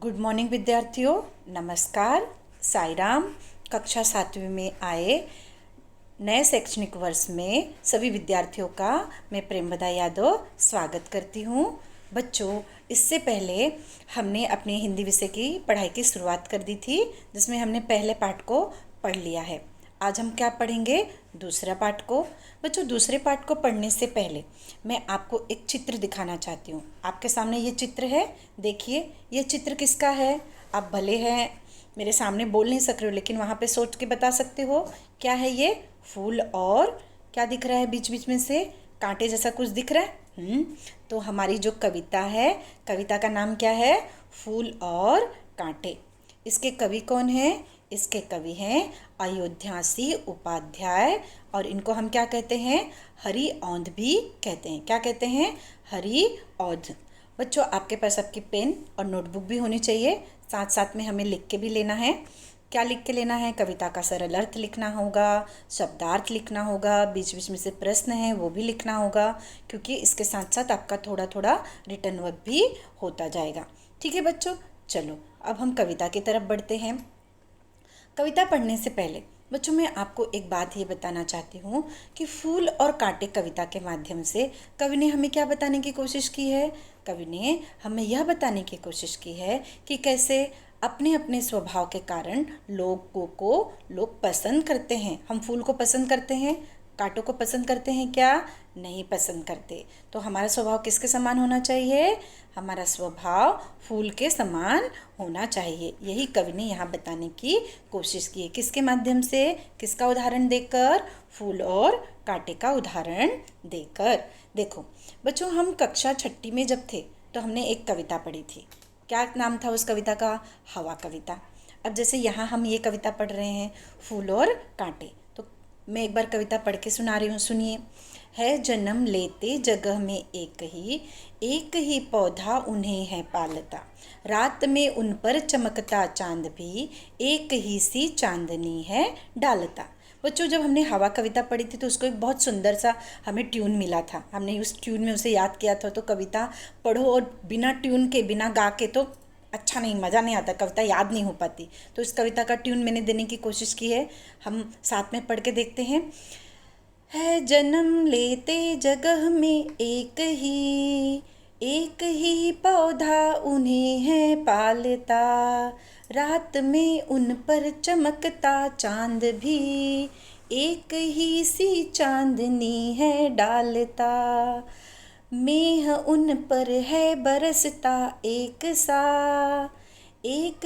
Good morning विद्यार्थियों, नमस्कार। साई राम। कक्षा 7वीं में आए नए शैक्षणिक वर्ष में सभी विद्यार्थियों का मैं प्रेमवदा यादव स्वागत करती हूँ। बच्चों, इससे पहले हमने अपने हिंदी विषय की पढ़ाई की शुरुआत कर दी थी, जिसमें हमने पहले पाठ को पढ़ लिया है। आज हम क्या पढ़ेंगे? दूसरा पाठ को। बच्चों, दूसरे पाठ को पढ़ने से पहले मैं आपको एक चित्र दिखाना चाहती हूँ। आपके सामने ये चित्र है, देखिए ये चित्र किसका है। आप भले हैं मेरे सामने बोल नहीं सक रहे हो, लेकिन वहाँ पे सोच के बता सकते हो क्या है ये। फूल और क्या दिख रहा है बीच बीच में से? कांटे जैसा कुछ दिख रहा है। तो हमारी जो कविता है, कविता का नाम क्या है? फूल और कांटे। इसके कवि कौन हैं? इसके कवि हैं अयोध्यासी उपाध्याय, और इनको हम क्या कहते हैं? हरि औंध भी कहते हैं। क्या कहते हैं? हरि औंध। बच्चों, आपके पास आपकी पेन और नोटबुक भी होनी चाहिए। साथ साथ में हमें लिख के भी लेना है। क्या लिख के लेना है? कविता का सरल अर्थ लिखना होगा, शब्दार्थ लिखना होगा, बीच बीच में से प्रश्न है वो भी लिखना होगा, क्योंकि इसके साथ साथ आपका थोड़ा थोड़ा रिटर्न वर्क भी होता जाएगा। ठीक है बच्चों, चलो अब हम कविता की तरफ बढ़ते हैं। कविता पढ़ने से पहले बच्चों मैं आपको एक बात ये बताना चाहती हूँ कि फूल और कांटे कविता के माध्यम से कवि ने हमें क्या बताने की कोशिश की है? कवि ने हमें यह बताने की कोशिश की है कि कैसे अपने अपने स्वभाव के कारण लोगों को लोग पसंद करते हैं। हम फूल को पसंद करते हैं, कांटों को पसंद करते हैं क्या? नहीं पसंद करते। तो हमारा स्वभाव किसके समान होना चाहिए? हमारा स्वभाव फूल के समान होना चाहिए। यही कवि ने यहाँ बताने की कोशिश की है। किसके माध्यम से? किसका उदाहरण देकर? फूल और कांटे का उदाहरण देकर। देखो बच्चों, हम कक्षा 6ठी में जब थे तो हमने एक कविता पढ़ी थी। क्या नाम था उस कविता का? हवा कविता। अब जैसे यहाँ हम ये कविता पढ़ रहे हैं फूल और कांटे, तो मैं एक बार कविता पढ़ के सुना रही हूँ, सुनिए। है जन्म लेते जगह में एक ही पौधा उन्हें है पालता, रात में उन पर चमकता चांद भी एक ही सी चांदनी है डालता। बच्चों, जब हमने हवा कविता पढ़ी थी तो उसको एक बहुत सुंदर सा हमें ट्यून मिला था। हमने उस ट्यून में उसे याद किया था। तो कविता पढ़ो और बिना ट्यून के, बिना गा के तो अच्छा नहीं, मज़ा नहीं आता, कविता याद नहीं हो पाती। तो इस कविता का ट्यून मैंने देने की कोशिश की है। हम साथ में पढ़ के देखते हैं। है जन्म लेते जगह में एक ही पौधा उन्हें है पालता, रात में उन पर चमकता चांद भी एक ही सी चांदनी है डालता। मेह उन पर है बरसता एक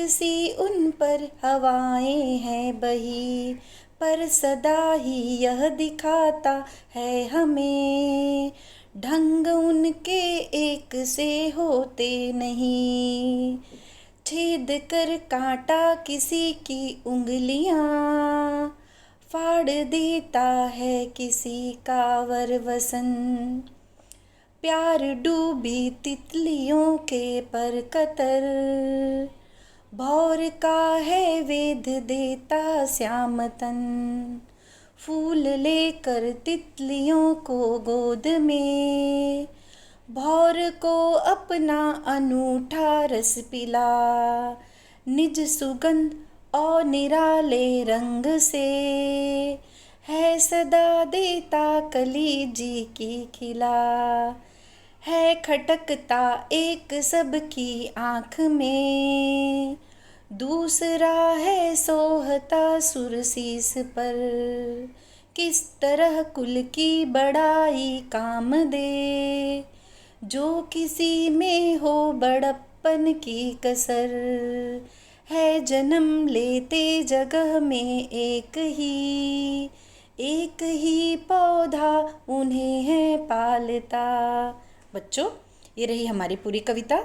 सी उन पर हवाएं हैं बही, पर सदा ही यह दिखाता है हमें ढंग उनके एक से होते नहीं। छेद कर कांटा किसी की उंगलियां, फाड़ देता है किसी का वरवसन। प्यार डूबी तितलियों के पर कतर, भौर का है वेद देता श्यामतन। फूल लेकर तितलियों को गोद में, भौर को अपना अनूठा रस पिला। निज सुगंध और निराले रंग से है सदा देता कली जी की खिला। है खटकता एक सबकी आँख में, दूसरा है सोहता सुरसीस पर। किस तरह कुल की बड़ाई काम दे, जो किसी में हो बड़प्पन की कसर। है जन्म लेते जगह में एक ही पौधा उन्हें है पालता। बच्चों, ये रही हमारी पूरी कविता।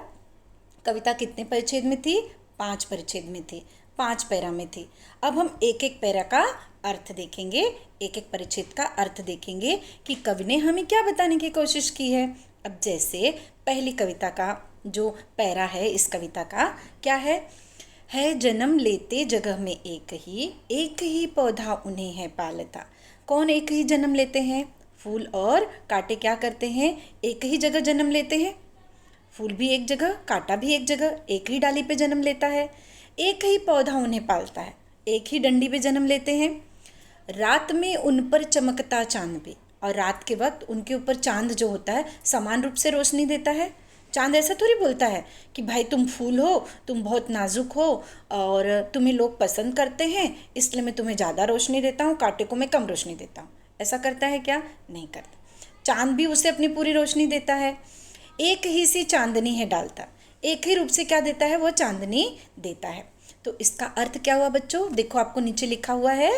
कविता कितने परिच्छेद में थी? 5 परिच्छेद में थी, 5 पैरा में थी। अब हम एक एक पैरा का अर्थ देखेंगे, एक एक परिच्छेद का अर्थ देखेंगे कि कवि ने हमें क्या बताने की कोशिश की है। अब जैसे पहली कविता का जो पैरा है, इस कविता का क्या है जन्म लेते जगह में एक ही पौधा उन्हें है पालता। कौन एक ही जन्म लेते हैं? फूल और कांटे क्या करते हैं? एक ही जगह जन्म लेते हैं। फूल भी एक जगह, कांटा भी एक जगह, एक ही डाली पे जन्म लेता है, एक ही पौधा उन्हें पालता है, एक ही डंडी पे जन्म लेते हैं। रात में उन पर चमकता चांद भी, और रात के वक्त उनके ऊपर चांद जो होता है समान रूप से रोशनी देता है। चांद ऐसा थोड़ी बोलता है कि भाई तुम फूल हो, तुम बहुत नाजुक हो और तुम्हें लोग पसंद करते हैं इसलिए मैं तुम्हें ज़्यादा रोशनी देता हूँ, कांटे को मैं कम रोशनी देता हूँ। ऐसा करता है क्या? नहीं करता। चांद भी उसे अपनी पूरी रोशनी देता है। एक ही सी चांदनी है डालता, एक ही रूप से क्या देता है? वो चांदनी देता है। तो इसका अर्थ क्या हुआ बच्चों? देखो आपको नीचे लिखा हुआ है,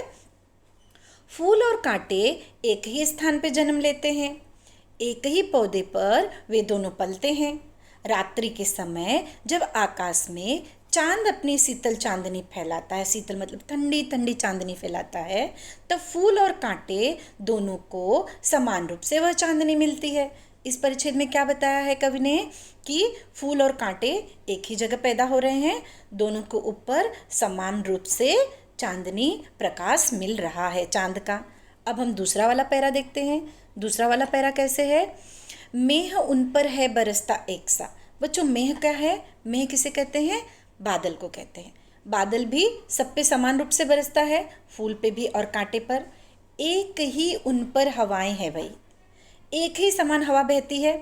फूल और कांटे एक ही स्थान पर जन्म लेते हैं, एक ही पौधे पर वे दोनों पलते हैं। रात्रि के समय जब आकाश में चांद अपनी शीतल चांदनी फैलाता है, शीतल मतलब ठंडी ठंडी चांदनी फैलाता है, तब फूल और कांटे दोनों को समान रूप से वह चांदनी मिलती है। इस परिच्छेद में क्या बताया है कवि ने कि फूल और कांटे एक ही जगह पैदा हो रहे हैं, दोनों को ऊपर समान रूप से चांदनी प्रकाश मिल रहा है चांद का। अब हम दूसरा वाला पैरा देखते हैं। दूसरा वाला पैरा कैसे है? मेह उन पर है बरसता एक सा। बच्चों मेह क्या है? मेह किसे कहते हैं? बादल को कहते हैं। बादल भी सब पे समान रूप से बरसता है, फूल पे भी और कांटे पर। एक ही उन पर हवाएं हैं भाई, एक ही समान हवा बहती है,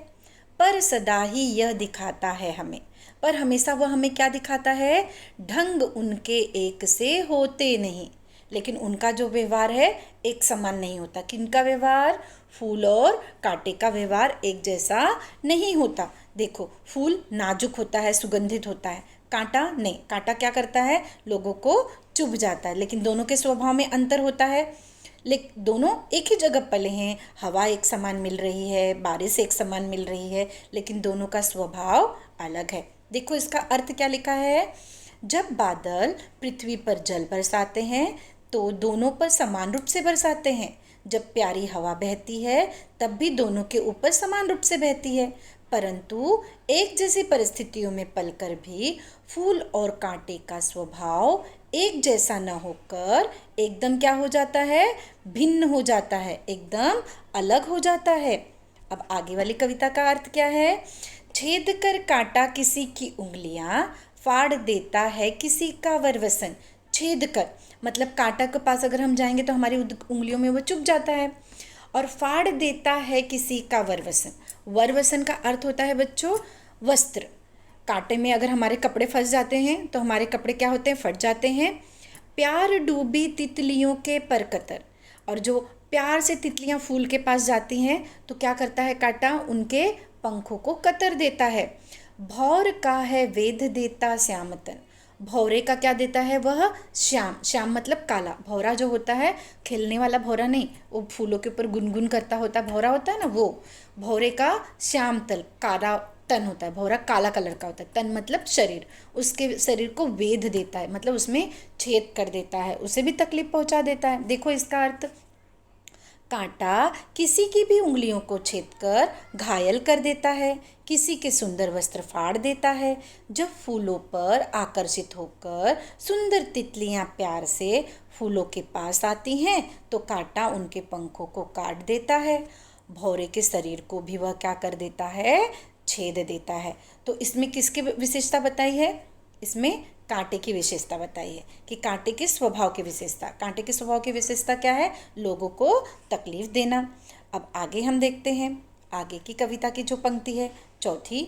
पर सदा ही यह दिखाता है हमें, पर हमेशा वह हमें क्या दिखाता है? ढंग उनके एक से होते नहीं, लेकिन उनका जो व्यवहार है एक समान नहीं होता। किनका व्यवहार? फूल और कांटे का व्यवहार एक जैसा नहीं होता। देखो फूल नाजुक होता है, सुगंधित होता है, कांटा नहीं। कांटा क्या करता है? लोगों को चुभ जाता है। लेकिन दोनों के स्वभाव में अंतर होता है। लेकिन दोनों एक ही जगह पले हैं, हवा एक समान मिल रही है, बारिश एक समान मिल रही है, लेकिन दोनों का स्वभाव अलग है। देखो इसका अर्थ क्या लिखा है? जब बादल पृथ्वी पर जल बरसाते हैं तो दोनों पर समान रूप से बरसाते हैं। जब प्यारी हवा बहती है तब भी दोनों के ऊपर समान रूप से बहती है, परंतु एक जैसी परिस्थितियों में पलकर भी फूल और कांटे का स्वभाव एक जैसा न होकर एकदम क्या हो जाता है? भिन्न हो जाता है, एकदम अलग हो जाता है। अब आगे वाली कविता का अर्थ क्या है? छेद कर कांटा किसी की उंगलियां, फाड़ देता है किसी का वरवसन। छेद कर मतलब कांटा के पास अगर हम जाएंगे तो हमारी उंगलियों में वो चुभ जाता है। और फाड़ देता है किसी का वरवसन। वरवसन का अर्थ होता है बच्चों वस्त्र। कांटे में अगर हमारे कपड़े फंस जाते हैं तो हमारे कपड़े क्या होते हैं? फट जाते हैं। प्यार डूबी तितलियों के पर कतर, और जो प्यार से तितलियां फूल के पास जाती हैं तो क्या करता है कांटा? उनके पंखों को कतर देता है। भौर का है वेद देता श्यामतन। भौरे का क्या देता है? वह श्याम। श्याम मतलब काला। भौरा जो होता है खेलने वाला भौरा नहीं, वो फूलों के ऊपर गुनगुन करता होता भौरा होता है ना, वो भौरे का श्याम तल काला तन होता है। भौरा काला कलर का होता है। तन मतलब शरीर, उसके शरीर को वेध देता है, मतलब उसमें छेद कर देता है, उसे भी तकलीफ पहुंचा देता है। देखो इसका अर्थ, कांटा किसी की भी उंगलियों को छेद कर घायल कर देता है, किसी के सुंदर वस्त्र फाड़ देता है। जब फूलों पर आकर्षित होकर सुंदर तितलियां प्यार से फूलों के पास आती हैं तो कांटा उनके पंखों को काट देता है। भौरे के शरीर को भी वह क्या कर देता है? छेद देता है। तो इसमें किसकी विशेषता बताई है? इसमें कांटे की विशेषता बताई है कि कांटे के स्वभाव की विशेषता। कांटे के स्वभाव की विशेषता क्या है? लोगों को तकलीफ देना। अब आगे हम देखते हैं आगे की कविता की जो पंक्ति है चौथी,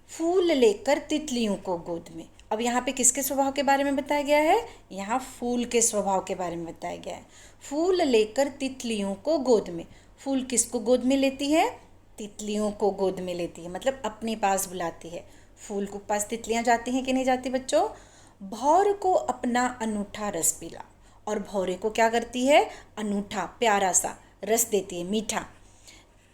फूल लेकर तितलियों को गोद में। अब यहाँ पे किसके स्वभाव के बारे में बताया गया है? यहाँ फूल के स्वभाव के बारे में बताया गया है। फूल लेकर तितलियों को गोद में। फूल किसको गोद में लेती है? तितलियों को गोद में लेती है, मतलब अपने पास बुलाती है। फूल के पास तितलियां जाती हैं कि नहीं जाती बच्चों? भौर को अपना अनूठा रस पिला, और भौरे को क्या करती है? अनूठा प्यारा सा रस देती है, मीठा।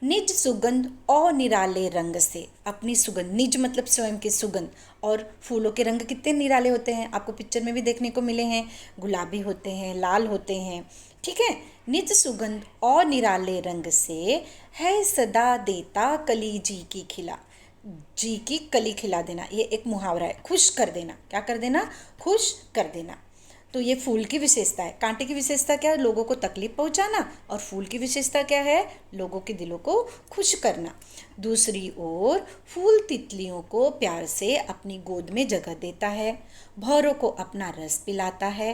निज सुगंध और निराले रंग से, अपनी सुगंध, निज मतलब स्वयं की सुगंध। और फूलों के रंग कितने निराले होते हैं, आपको पिक्चर में भी देखने को मिले हैं। गुलाबी होते हैं, लाल होते हैं, ठीक है। निज सुगंध और निराले रंग से है सदा देता कली जी की खिला। जी की कली खिला देना, ये एक मुहावरा है। खुश कर देना, क्या कर देना? खुश कर देना। तो ये फूल की विशेषता है। कांटे की विशेषता क्या है? लोगों को तकलीफ पहुंचाना। और फूल की विशेषता क्या है? लोगों के दिलों को खुश करना। दूसरी ओर फूल तितलियों को प्यार से अपनी गोद में जगह देता है, भौरों को अपना रस पिलाता है।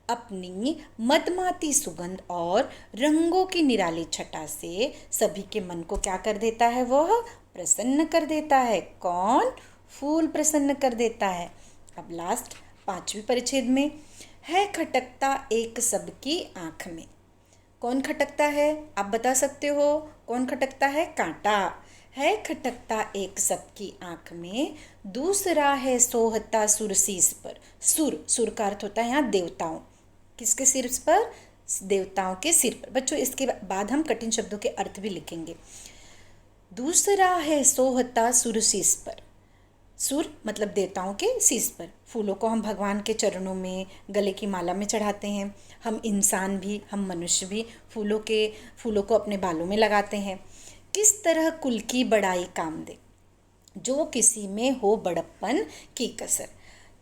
अपनी मदमाती सुगंध और रंगों की निराली छटा से सभी के मन को क्या कर देता है? वह प्रसन्न कर देता है। कौन? फूल प्रसन्न कर देता है। अब लास्ट 5वीं परिच्छेद में है खटकता एक सबकी आँख में। कौन खटकता है? आप बता सकते हो कौन खटकता है? कांटा। है खटकता एक सबकी आँख में, दूसरा है सोहता सुर शीस पर। सुर का अर्थ होता है यहाँ देवताओं। किसके सिर पर? देवताओं के सिर पर। बच्चों इसके बाद हम कठिन शब्दों के अर्थ भी लिखेंगे। दूसरा है सोहता सुर शीस पर। सुर मतलब देवताओं के शीश पर। फूलों को हम भगवान के चरणों में, गले की माला में चढ़ाते हैं। हम इंसान भी, हम मनुष्य भी फूलों को अपने बालों में लगाते हैं। किस तरह कुल की बड़ाई काम दे, जो किसी में हो बड़प्पन की कसर।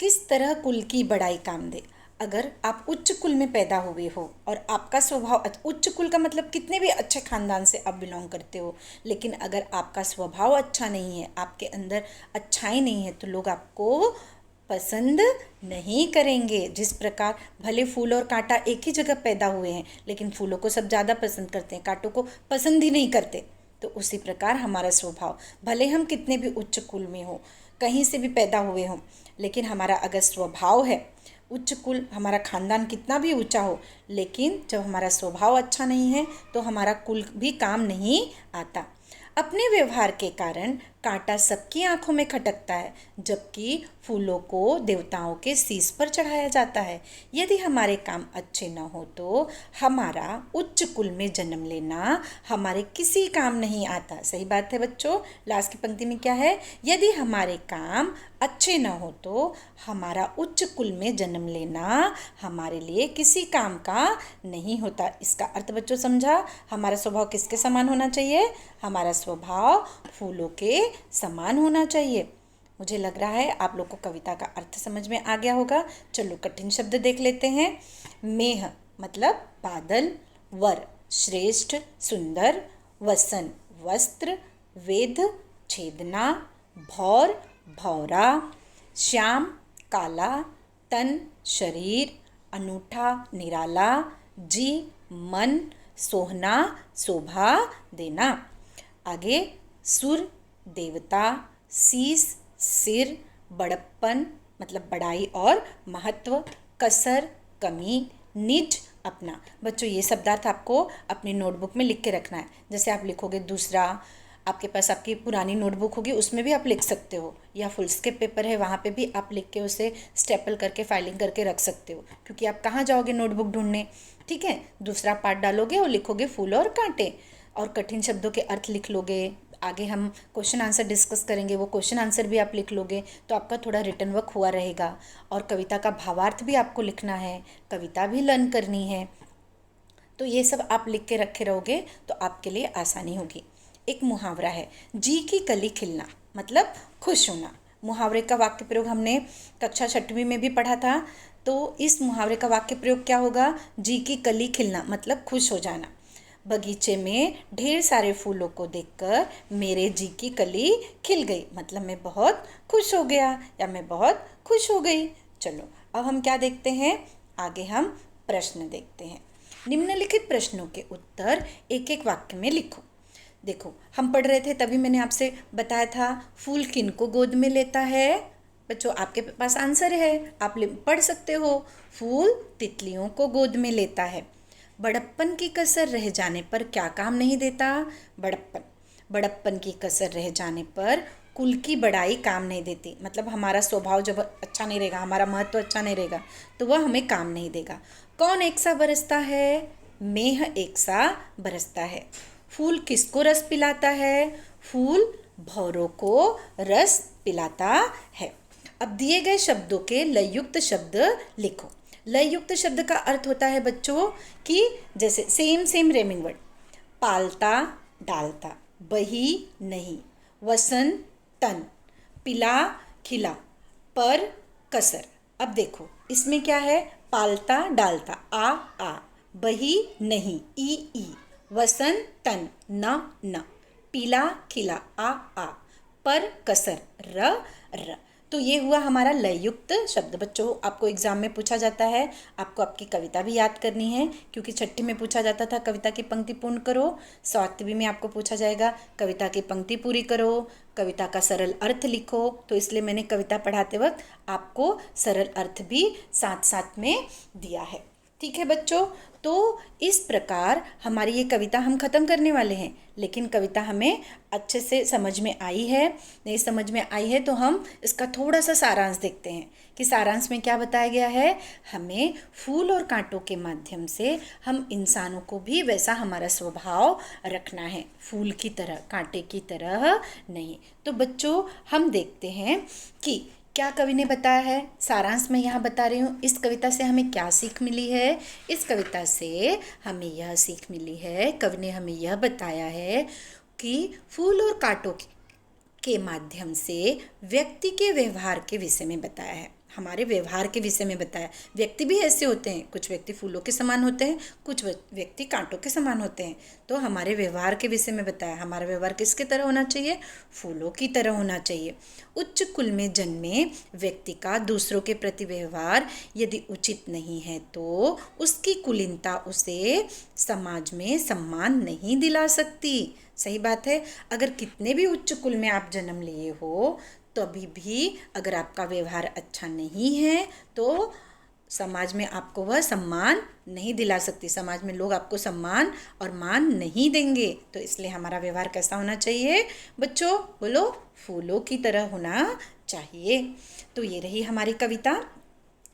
किस तरह कुल की बड़ाई काम दे। अगर आप उच्च कुल में पैदा हुए हो और आपका स्वभाव, उच्च कुल का मतलब कितने भी अच्छे खानदान से आप बिलोंग करते हो, लेकिन अगर आपका स्वभाव अच्छा नहीं है, आपके अंदर अच्छाई नहीं है, तो लोग आपको पसंद नहीं करेंगे। जिस प्रकार भले फूल और कांटा एक ही जगह पैदा हुए हैं, लेकिन फूलों को सब ज़्यादा पसंद करते हैं, कांटों को पसंद ही नहीं करते। तो उसी प्रकार हमारा स्वभाव, भले हम कितने भी उच्च कुल में हो, कहीं से भी पैदा हुए हों, लेकिन हमारा अगर स्वभाव है उच्च कुल, हमारा खानदान कितना भी ऊंचा हो, लेकिन जब हमारा स्वभाव अच्छा नहीं है तो हमारा कुल भी काम नहीं आता। अपने व्यवहार के कारण कांटा सबकी आंखों में खटकता है, जबकि फूलों को देवताओं के शीश पर चढ़ाया जाता है। यदि हमारे काम अच्छे न हो तो हमारा उच्च कुल में जन्म लेना हमारे किसी काम नहीं आता। सही बात है बच्चों। लास्ट की पंक्ति में क्या है? यदि हमारे काम अच्छे न हो तो हमारा उच्च कुल में जन्म लेना हमारे लिए किसी काम का नहीं होता। इसका अर्थ बच्चों समझा? हमारा स्वभाव किसके समान होना चाहिए? हमारा स्वभाव फूलों के समान होना चाहिए। मुझे लग रहा है आप लोग को कविता का अर्थ समझ में आ गया होगा। चलो कठिन शब्द देख लेते हैं। मेह मतलब बादल, वर श्रेष्ठ सुंदर, वसन वस्त्र, वेद छेदना, भौर भौरा, श्याम काला, तन शरीर, अनूठा निराला, जी मन, सोहना शोभा देना। आगे सुर देवता, शीस सिर, बड़प्पन मतलब बड़ाई और महत्व, कसर कमी, निज अपना। बच्चों ये शब्दार्थ आपको अपनी नोटबुक में लिख के रखना है। जैसे आप लिखोगे दूसरा, आपके पास आपकी पुरानी नोटबुक होगी उसमें भी आप लिख सकते हो, या फुल स्केप पेपर है वहाँ पे भी आप लिख के उसे स्टेपल करके फाइलिंग करके रख सकते हो, क्योंकि आप कहाँ जाओगे नोटबुक ढूंढने। ठीक है, दूसरा पार्ट डालोगे और लिखोगे फूल और कांटे, और कठिन शब्दों के अर्थ लिख लोगे। आगे हम क्वेश्चन आंसर डिस्कस करेंगे, वो क्वेश्चन आंसर भी आप लिख लोगे, तो आपका थोड़ा रिटर्न वर्क हुआ रहेगा। और कविता का भावार्थ भी आपको लिखना है, कविता भी लर्न करनी है। तो ये सब आप लिख के रखे रहोगे तो आपके लिए आसानी होगी। एक मुहावरा है, जी की कली खिलना मतलब खुश होना। मुहावरे का वाक्य प्रयोग हमने कक्षा 6वीं में भी पढ़ा था। तो इस मुहावरे का वाक्य प्रयोग क्या होगा? जी की कली खिलना मतलब खुश हो जाना। बगीचे में ढेर सारे फूलों को देखकर मेरे जी की कली खिल गई मतलब मैं बहुत खुश हो गया या मैं बहुत खुश हो गई। चलो अब हम क्या देखते हैं? आगे हम प्रश्न देखते हैं। निम्नलिखित प्रश्नों के उत्तर एक एक वाक्य में लिखो। देखो हम पढ़ रहे थे तभी मैंने आपसे बताया था फूल किनको गोद में लेता है। बच्चों आपके पास आंसर है, आप पढ़ सकते हो। फूल तितलियों को गोद में लेता है। बड़प्पन की कसर रह जाने पर क्या काम नहीं देता? बड़प्पन की कसर रह जाने पर कुल की बड़ाई काम नहीं देती। मतलब हमारा स्वभाव जब अच्छा नहीं रहेगा, हमारा महत्व अच्छा नहीं रहेगा, तो वह हमें काम नहीं देगा। कौन एक सा बरसता है? मेह एक सा बरसता है। फूल किसको रस पिलाता है? फूल भौरों को रस पिलाता है। अब दिए गए शब्दों के लययुक्त शब्द लिखो। लययुक्त शब्द का अर्थ होता है बच्चों कि जैसे सेम रेमिंग वर्ड, पालता डालता, बही नहीं, वसन तन, पिला खिला, पर कसर। अब देखो इसमें क्या है? पालता डालता आ, बही नहीं ई, वसन तन न, पीला खिला आ, पर कसर र। तो ये हुआ हमारा लययुक्त शब्द। बच्चों, आपको एग्जाम में पूछा जाता है, आपको आपकी कविता भी याद करनी है, क्योंकि छठी में पूछा जाता था कविता की पंक्ति पूर्ण करो, सातवीं में आपको पूछा जाएगा कविता की पंक्ति पूरी करो, कविता का सरल अर्थ लिखो। तो इसलिए मैंने कविता पढ़ाते वक्त आपको सरल अर्थ भी साथ साथ में दिया है। ठीक है बच्चों, तो इस प्रकार हमारी ये कविता हम ख़त्म करने वाले हैं, लेकिन कविता हमें अच्छे से समझ में आई है, नहीं समझ में आई है तो हम इसका थोड़ा सा सारांश देखते हैं कि सारांश में क्या बताया गया है। हमें फूल और कांटों के माध्यम से हम इंसानों को भी वैसा हमारा स्वभाव रखना है, फूल की तरह, कांटे की तरह नहीं। तो बच्चों, हम देखते हैं कि क्या कवि ने बताया है। सारांश में यहाँ बता रही हूँ, इस कविता से हमें क्या सीख मिली है। इस कविता से हमें यह सीख मिली है, कवि ने हमें यह बताया है कि फूल और कांटों के माध्यम से व्यक्ति के व्यवहार के विषय में बताया है, हमारे व्यवहार के विषय में बताया। व्यक्ति भी ऐसे होते हैं, कुछ व्यक्ति फूलों के समान होते हैं, कुछ व्यक्ति कांटों के समान होते हैं। तो हमारे व्यवहार के विषय में बताया, हमारा व्यवहार किसके तरह होना चाहिए, फूलों की तरह होना चाहिए। उच्च कुल में जन्मे व्यक्ति का दूसरों के प्रति व्यवहार यदि उचित नहीं है तो उसकी कुलीनता उसे समाज में सम्मान नहीं दिला सकती। सही बात है, अगर कितने भी उच्च कुल में आप जन्म लिए हो, तभी भी अगर आपका व्यवहार अच्छा नहीं है तो समाज में आपको वह सम्मान नहीं दिला सकती, समाज में लोग आपको सम्मान और मान नहीं देंगे। तो इसलिए हमारा व्यवहार कैसा होना चाहिए बच्चों, बोलो, फूलों की तरह होना चाहिए। तो ये रही हमारी कविता।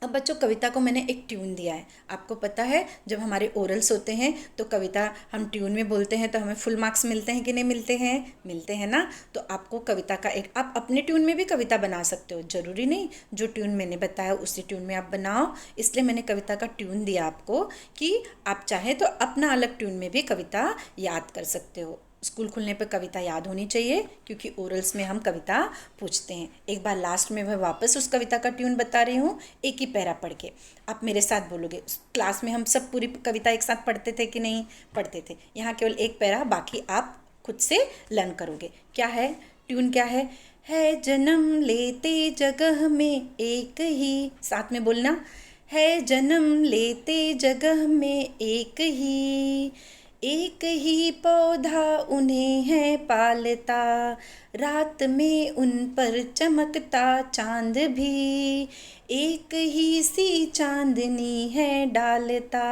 अब बच्चों, कविता को मैंने एक ट्यून दिया है। आपको पता है जब हमारे ओरल्स होते हैं तो कविता हम ट्यून में बोलते हैं तो हमें फुल मार्क्स मिलते हैं कि नहीं मिलते हैं, मिलते हैं ना। तो आपको कविता का एक, आप अपने ट्यून में भी कविता बना सकते हो, ज़रूरी नहीं जो ट्यून मैंने बताया उसी ट्यून में आप बनाओ। इसलिए मैंने कविता का ट्यून दिया आपको कि आप चाहे तो अपना अलग ट्यून में भी कविता याद कर सकते हो। स्कूल खुलने पर कविता याद होनी चाहिए, क्योंकि ओरल्स में हम कविता पूछते हैं। एक बार लास्ट में मैं वापस उस कविता का ट्यून बता रही हूँ, एक ही पैरा पढ़ के आप मेरे साथ बोलोगे। क्लास में हम सब पूरी कविता एक साथ पढ़ते थे कि नहीं पढ़ते थे, यहाँ केवल एक पैरा, बाकी आप खुद से लर्न करोगे। क्या है ट्यून, क्या है जन्म लेते जगह में एक ही, साथ में बोलना, है जन्म लेते जगह में एक ही पौधा उन्हें है पालता, रात में उन पर चमकता चांद भी, एक ही सी चांदनी है डालता,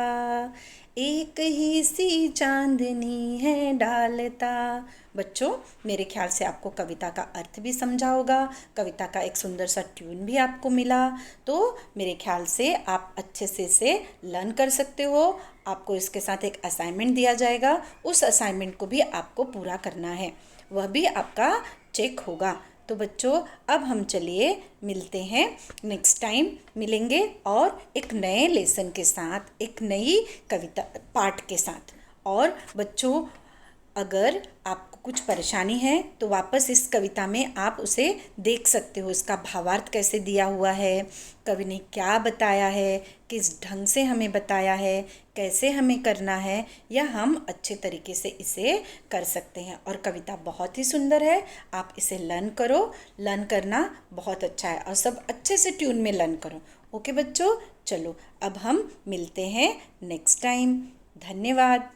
एक ही सी चांदनी है डालता। बच्चों, मेरे ख्याल से आपको कविता का अर्थ भी समझा होगा, कविता का एक सुंदर सा ट्यून भी आपको मिला। तो मेरे ख्याल से आप अच्छे से इसे लर्न कर सकते हो। आपको इसके साथ एक असाइनमेंट दिया जाएगा, उस असाइनमेंट को भी आपको पूरा करना है, वह भी आपका चेक होगा। तो बच्चों, अब हम चलिए मिलते हैं, नेक्स्ट टाइम मिलेंगे और एक नए लेसन के साथ, एक नई कविता पाठ के साथ। और बच्चों, अगर आपको कुछ परेशानी है तो वापस इस कविता में आप उसे देख सकते हो, इसका भावार्थ कैसे दिया हुआ है, कवि ने क्या बताया है, किस ढंग से हमें बताया है, कैसे हमें करना है, यह हम अच्छे तरीके से इसे कर सकते हैं। और कविता बहुत ही सुंदर है, आप इसे लर्न करो, लर्न करना बहुत अच्छा है और सब अच्छे से ट्यून में लर्न करो। ओके बच्चों, चलो अब हम मिलते हैं नेक्स्ट टाइम। धन्यवाद।